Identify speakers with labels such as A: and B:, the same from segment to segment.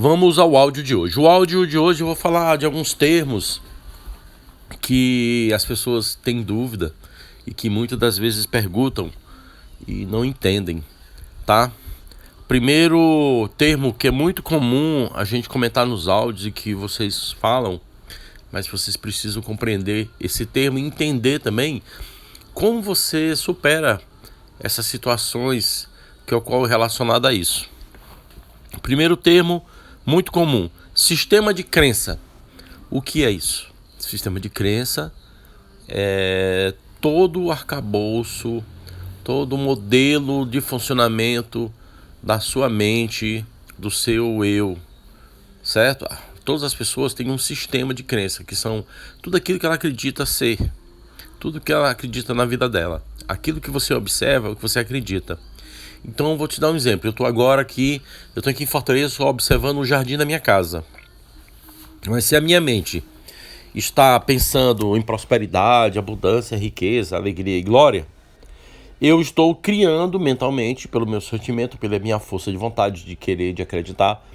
A: Vamos ao áudio de hoje. O áudio de hoje eu vou falar de alguns termos que as pessoas têm dúvida e que muitas das vezes perguntam e não entendem, tá? Primeiro termo que é muito comum a gente comentar nos áudios e que vocês falam, mas vocês precisam compreender esse termo e entender também como você supera essas situações que ocorrem relacionadas a isso. Primeiro termo muito comum: sistema de crença. O que é isso? Sistema de crença é todo o arcabouço, todo o modelo de funcionamento da sua mente, do seu eu, certo? Todas as pessoas têm um sistema de crença, que são tudo aquilo que ela acredita ser, tudo que ela acredita na vida dela. Aquilo que você observa é o que você acredita. Então eu vou te dar um exemplo. Eu estou aqui em Fortaleza, observando o jardim da minha casa. Mas se a minha mente está pensando em prosperidade, abundância, riqueza, alegria e glória, eu estou criando mentalmente, pelo meu sentimento, pela minha força de vontade de querer, de acreditar,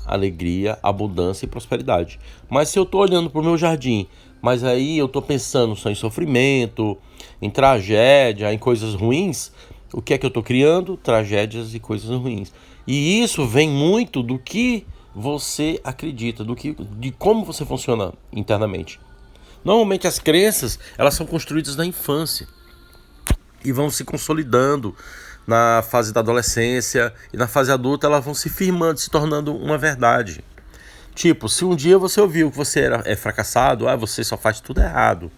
A: alegria, abundância e prosperidade. Mas se eu estou olhando para o meu jardim, mas aí eu estou pensando só em sofrimento, em tragédia, em coisas ruins, o que é que eu estou criando? Tragédias e coisas ruins. E isso vem muito do que você acredita, de como você funciona internamente. Normalmente as crenças, elas são construídas na infância e vão se consolidando na fase da adolescência, e na fase adulta elas vão se firmando, se tornando uma verdade. Tipo, se um dia você ouviu que você é fracassado, você só faz tudo errado.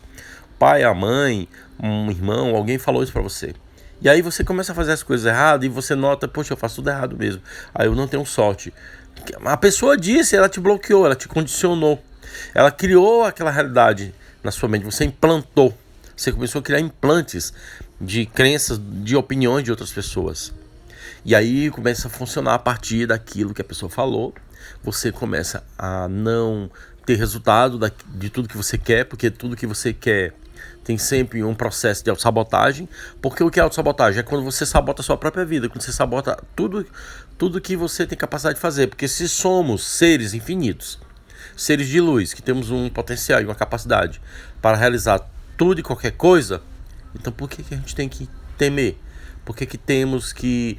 A: O pai, a mãe, um irmão, alguém falou isso pra você. E aí você começa a fazer as coisas erradas e você nota, poxa, eu faço tudo errado mesmo. Aí eu não tenho sorte. A pessoa disse, ela te bloqueou, ela te condicionou. Ela criou aquela realidade na sua mente, você implantou. Você começou a criar implantes de crenças, de opiniões de outras pessoas. E aí começa a funcionar a partir daquilo que a pessoa falou. Você começa a não ter resultado de tudo que você quer, porque tudo que você quer tem sempre um processo de autossabotagem. Porque o que é autossabotagem? É quando você sabota a sua própria vida, quando você sabota tudo que você tem capacidade de fazer. Porque se somos seres infinitos, seres de luz, que temos um potencial e uma capacidade para realizar tudo e qualquer coisa, então por que a gente tem que temer? Por que temos que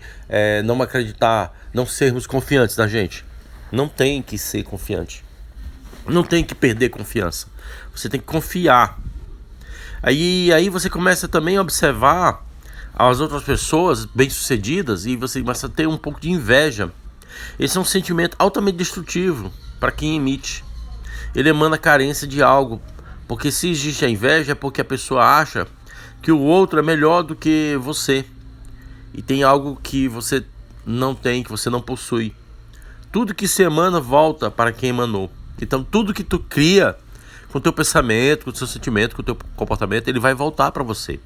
A: não acreditar, não sermos confiantes na gente? Não tem que ser confiante. Não tem que perder confiança. Você tem que confiar. Aí você começa também a observar as outras pessoas bem-sucedidas e você começa a ter um pouco de inveja. Esse é um sentimento altamente destrutivo para quem emite. Ele emana carência de algo. Porque se existe a inveja é porque a pessoa acha que o outro é melhor do que você. E tem algo que você não tem, que você não possui. Tudo que se emana volta para quem emanou. Então tudo que tu cria com o teu pensamento, com o teu sentimento, com o teu comportamento, ele vai voltar para você.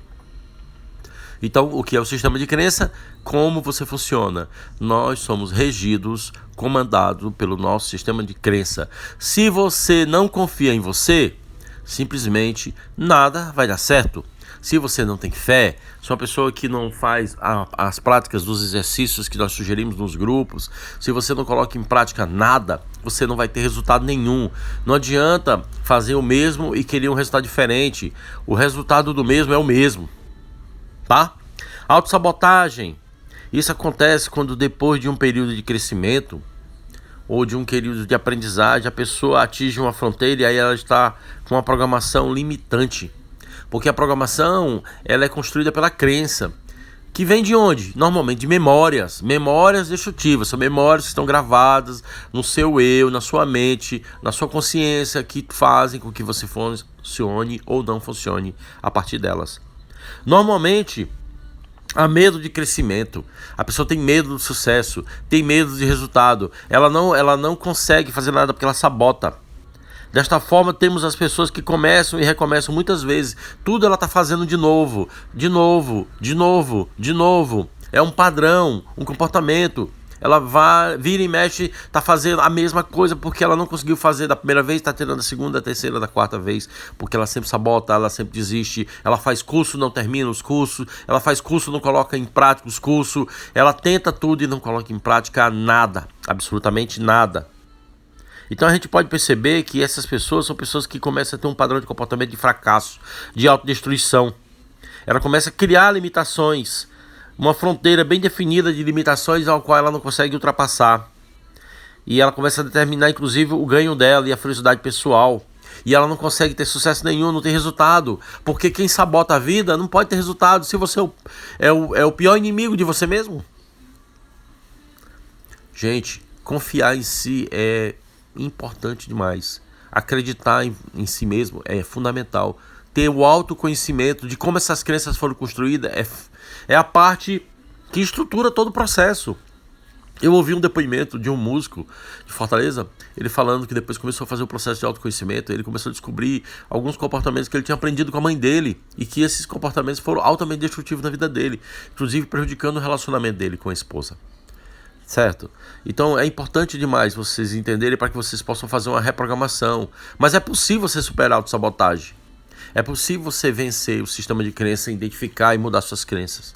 A: Então, o que é o sistema de crença? Como você funciona? Nós somos regidos, comandados pelo nosso sistema de crença. Se você não confia em você, simplesmente nada vai dar certo. Se você não tem fé, se uma pessoa que não faz as práticas dos exercícios que nós sugerimos nos grupos, se você não coloca em prática nada, você não vai ter resultado nenhum. Não adianta fazer o mesmo e querer um resultado diferente. O resultado do mesmo é o mesmo, tá? Autossabotagem. Isso acontece quando depois de um período de crescimento ou de um período de aprendizagem, a pessoa atinge uma fronteira e aí ela está com uma programação limitante. Porque a programação, ela é construída pela crença, que vem de onde? Normalmente de memórias destrutivas, são memórias que estão gravadas no seu eu, na sua mente, na sua consciência, que fazem com que você funcione ou não funcione a partir delas. Normalmente, há medo de crescimento, a pessoa tem medo do sucesso, tem medo de resultado, ela não consegue fazer nada porque ela sabota. Desta forma, temos as pessoas que começam e recomeçam muitas vezes. Tudo ela está fazendo de novo. É um padrão, um comportamento. Ela vira e mexe, tá fazendo a mesma coisa porque ela não conseguiu fazer da primeira vez, tá tendo da segunda, da terceira, da quarta vez, porque ela sempre sabota, ela sempre desiste, ela faz curso, não termina os cursos, ela faz curso, não coloca em prática os cursos, ela tenta tudo e não coloca em prática nada, absolutamente nada. Então a gente pode perceber que essas pessoas são pessoas que começam a ter um padrão de comportamento de fracasso, de autodestruição. Ela começa a criar limitações, uma fronteira bem definida de limitações ao qual ela não consegue ultrapassar. E ela começa a determinar, inclusive, o ganho dela e a felicidade pessoal. E ela não consegue ter sucesso nenhum, não tem resultado. Porque quem sabota a vida não pode ter resultado se você é o pior inimigo de você mesmo. Gente, confiar em si é importante demais. Acreditar em si mesmo é fundamental. Ter o autoconhecimento de como essas crenças foram construídas é a parte que estrutura todo o processo. Eu ouvi um depoimento de um músico de Fortaleza, ele falando que depois começou a fazer o processo de autoconhecimento, ele começou a descobrir alguns comportamentos que ele tinha aprendido com a mãe dele e que esses comportamentos foram altamente destrutivos na vida dele, inclusive prejudicando o relacionamento dele com a esposa. Certo? Então é importante demais vocês entenderem para que vocês possam fazer uma reprogramação. Mas é possível você superar a autossabotagem. É possível você vencer o sistema de crença, identificar e mudar suas crenças.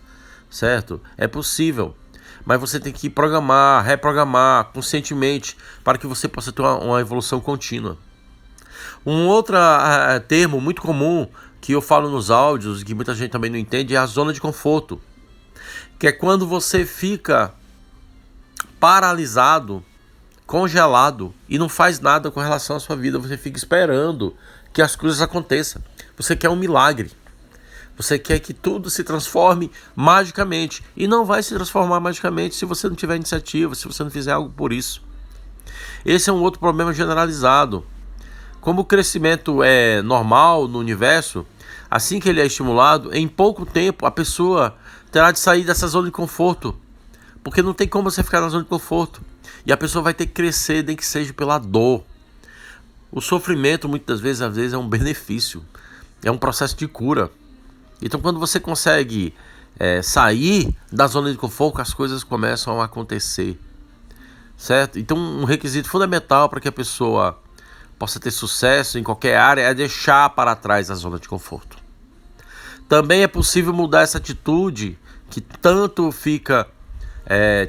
A: Certo? É possível. Mas você tem que programar, reprogramar conscientemente para que você possa ter uma evolução contínua. Um outro termo muito comum que eu falo nos áudios, que muita gente também não entende, é a zona de conforto. Que é quando você fica paralisado, congelado e não faz nada com relação à sua vida. Você fica esperando que as coisas aconteçam. Você quer um milagre. Você quer que tudo se transforme magicamente. E não vai se transformar magicamente se você não tiver iniciativa, se você não fizer algo por isso. Esse é um outro problema generalizado. Como o crescimento é normal no universo, assim que ele é estimulado, em pouco tempo a pessoa terá de sair dessa zona de conforto. Porque não tem como você ficar na zona de conforto. E a pessoa vai ter que crescer, nem que seja pela dor. O sofrimento, muitas vezes, às vezes, é um benefício. É um processo de cura. Então, quando você consegue sair da zona de conforto, as coisas começam a acontecer. Certo? Então, um requisito fundamental para que a pessoa possa ter sucesso em qualquer área é deixar para trás a zona de conforto. Também é possível mudar essa atitude que tanto fica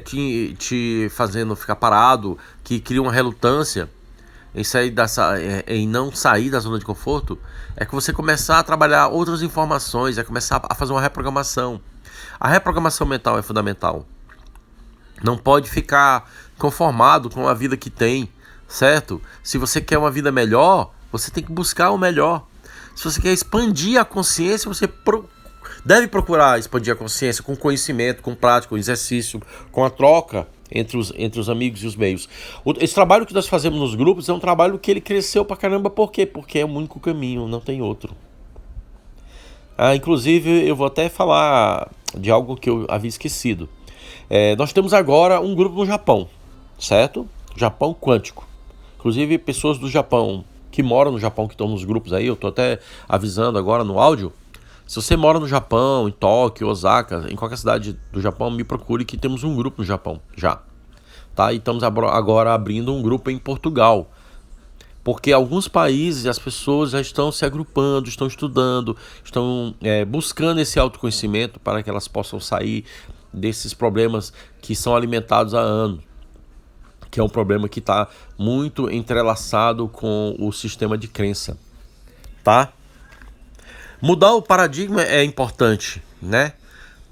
A: te fazendo ficar parado, que cria uma relutância em não sair da zona de conforto, é que você começar a trabalhar outras informações, é começar a fazer uma reprogramação. A reprogramação mental é fundamental. Não pode ficar conformado com a vida que tem, certo? Se você quer uma vida melhor, você tem que buscar o melhor. Se você quer expandir a consciência, você deve procurar expandir a consciência com conhecimento, com prática, com exercício, com a troca entre os amigos e os meios. Esse trabalho que nós fazemos nos grupos é um trabalho que ele cresceu pra caramba. Por quê? Porque é o único caminho, não tem outro. Inclusive, eu vou até falar de algo que eu havia esquecido. Nós temos agora um grupo no Japão, certo? Japão Quântico. Inclusive, pessoas do Japão que moram no Japão, que estão nos grupos aí, eu tô até avisando agora no áudio. Se você mora no Japão, em Tóquio, Osaka, em qualquer cidade do Japão, me procure que temos um grupo no Japão, já. Tá? E estamos agora abrindo um grupo em Portugal. Porque alguns países as pessoas já estão se agrupando, estão estudando, estão buscando esse autoconhecimento para que elas possam sair desses problemas que são alimentados há anos. Que é um problema que está muito entrelaçado com o sistema de crença. Tá? Mudar o paradigma é importante, né?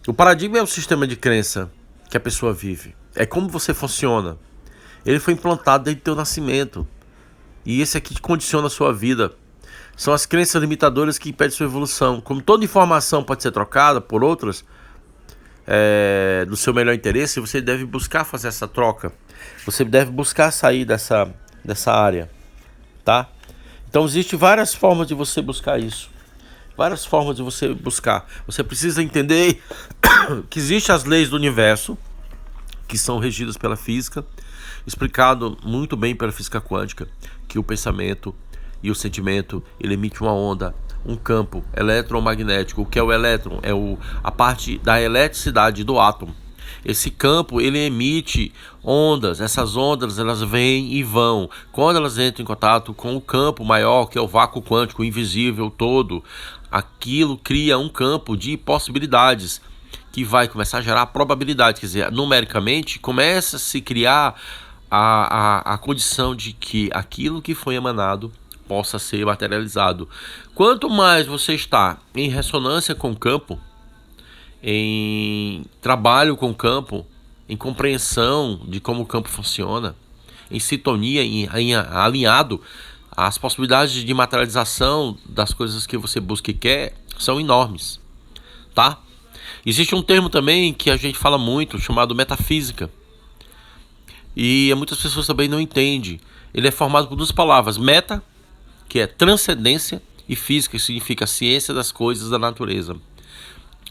A: O paradigma é o sistema de crença que a pessoa vive. É como você funciona. Ele foi implantado desde o teu nascimento. E esse aqui condiciona a sua vida. São as crenças limitadoras que impedem sua evolução. Como toda informação pode ser trocada por outras, do seu melhor interesse, você deve buscar fazer essa troca. Você deve buscar sair dessa área. Tá? Então existem várias formas de você buscar isso. Várias formas de você buscar. Você precisa entender que existem as leis do universo, que são regidas pela física, explicado muito bem pela física quântica, que o pensamento e o sentimento, ele emite uma onda, um campo eletromagnético. O que é o elétron? É a parte da eletricidade do átomo. Esse campo, ele emite ondas. Essas ondas, elas vêm e vão. Quando elas entram em contato com o campo maior, que é o vácuo quântico, o invisível todo, aquilo cria um campo de possibilidades que vai começar a gerar probabilidade. Quer dizer, numericamente, começa a se criar a condição de que aquilo que foi emanado possa ser materializado. Quanto mais você está em ressonância com o campo, em trabalho com o campo, em compreensão de como o campo funciona, em sintonia, alinhado, as possibilidades de materialização das coisas que você busca e quer são enormes, tá? Existe um termo também que a gente fala muito, chamado metafísica, e muitas pessoas também não entendem. Ele é formado por duas palavras: meta, que é transcendência, e física, que significa ciência das coisas da natureza.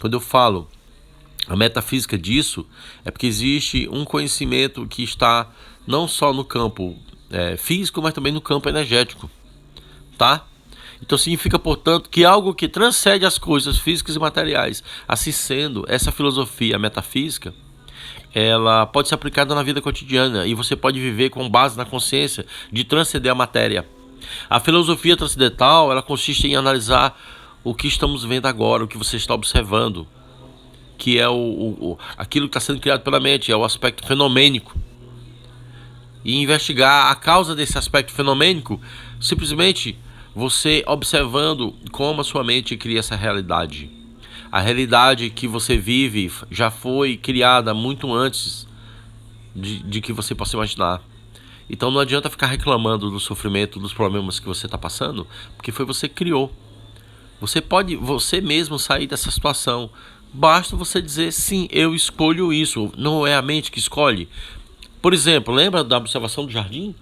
A: Quando eu falo a metafísica disso, é porque existe um conhecimento que está não só no campo físico, mas também no campo energético, tá? Então significa, portanto, que algo que transcende as coisas físicas e materiais. Assim sendo, essa filosofia metafísica, ela pode ser aplicada na vida cotidiana e você pode viver com base na consciência de transcender a matéria. A filosofia transcendental, ela consiste em analisar o que estamos vendo agora, o que você está observando, que é aquilo que está sendo criado pela mente, é o aspecto fenomênico. E investigar a causa desse aspecto fenomênico, simplesmente você observando como a sua mente cria essa realidade. A realidade que você vive já foi criada muito antes de que você possa imaginar. Então não adianta ficar reclamando do sofrimento, dos problemas que você está passando, porque foi você que criou. Você pode, você mesmo, sair dessa situação. Basta você dizer, sim, eu escolho isso. Não é a mente que escolhe. Por exemplo, lembra da observação do jardim?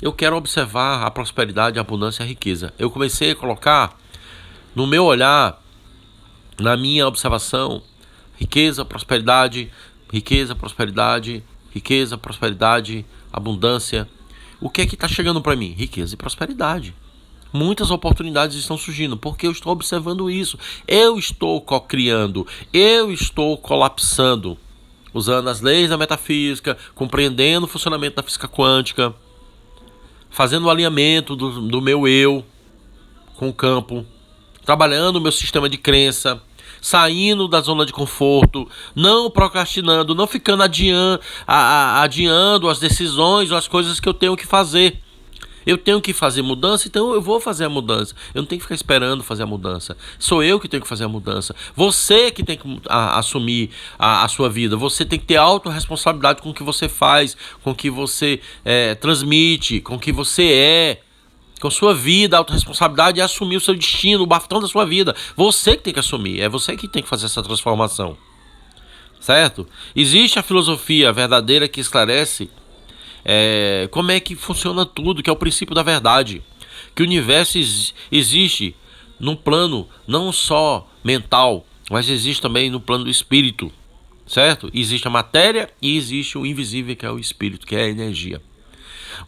A: Eu quero observar a prosperidade, a abundância e a riqueza. Eu comecei a colocar no meu olhar, na minha observação, riqueza, prosperidade, riqueza, prosperidade, riqueza, prosperidade, abundância. O que é que está chegando para mim? Riqueza e prosperidade. Muitas oportunidades estão surgindo, porque eu estou observando isso. Eu estou co-criando, eu estou colapsando, usando as leis da metafísica, compreendendo o funcionamento da física quântica, fazendo o alinhamento do meu eu com o campo, trabalhando o meu sistema de crença, saindo da zona de conforto, não procrastinando, não ficando adiando as decisões ou as coisas que eu tenho que fazer. Eu tenho que fazer mudança, então eu vou fazer a mudança. Eu não tenho que ficar esperando fazer a mudança. Sou eu que tenho que fazer a mudança. Você que tem que assumir a sua vida. Você tem que ter autorresponsabilidade com o que você faz, com o que você transmite, com o que você é. Com sua vida, a autorresponsabilidade é assumir o seu destino, o bastão da sua vida. Você que tem que assumir, é você que tem que fazer essa transformação. Certo? Existe a filosofia verdadeira que esclarece como é que funciona tudo, que é o princípio da verdade. Que o universo existe num plano não só mental, mas existe também no plano do espírito. Certo? Existe a matéria e existe o invisível, que é o espírito, que é a energia.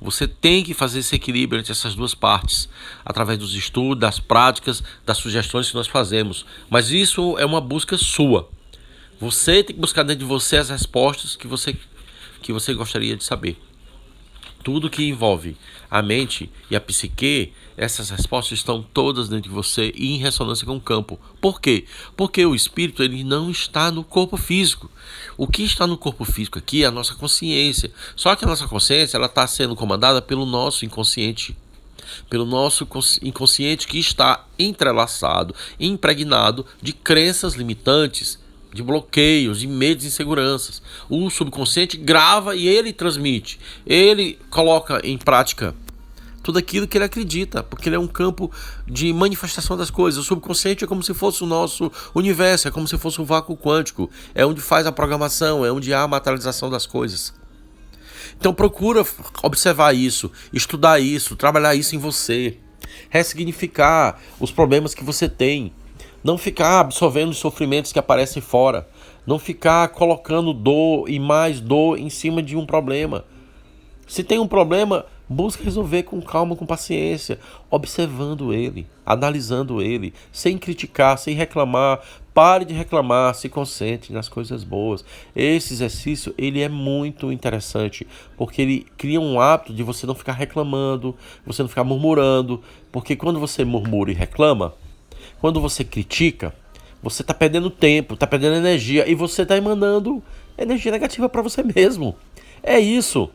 A: Você tem que fazer esse equilíbrio entre essas duas partes, através dos estudos, das práticas, das sugestões que nós fazemos. Mas isso é uma busca sua. Você tem que buscar dentro de você as respostas que você gostaria de saber. Tudo que envolve a mente e a psique, essas respostas estão todas dentro de você e em ressonância com o campo. Por quê? Porque o espírito, ele não está no corpo físico. O que está no corpo físico aqui é a nossa consciência. Só que a nossa consciência, ela está sendo comandada pelo nosso inconsciente. Pelo nosso inconsciente, que está entrelaçado, impregnado de crenças limitantes, de bloqueios, de medos e inseguranças. O subconsciente grava e ele transmite. Ele coloca em prática tudo aquilo que ele acredita, porque ele é um campo de manifestação das coisas. O subconsciente é como se fosse o nosso universo, é como se fosse o vácuo quântico. É onde faz a programação, é onde há a materialização das coisas. Então procura observar isso, estudar isso, trabalhar isso em você, ressignificar os problemas que você tem. Não ficar absorvendo os sofrimentos que aparecem fora. Não ficar colocando dor e mais dor em cima de um problema. Se tem um problema, busca resolver com calma, com paciência, observando ele, analisando ele, sem criticar, sem reclamar, Pare de reclamar, se concentre nas coisas boas. Esse exercício, ele é muito interessante, porque ele cria um hábito de você não ficar reclamando, você não ficar murmurando, porque quando você murmura e reclama, quando você critica, você está perdendo tempo, está perdendo energia e você está emanando energia negativa para você mesmo. É isso.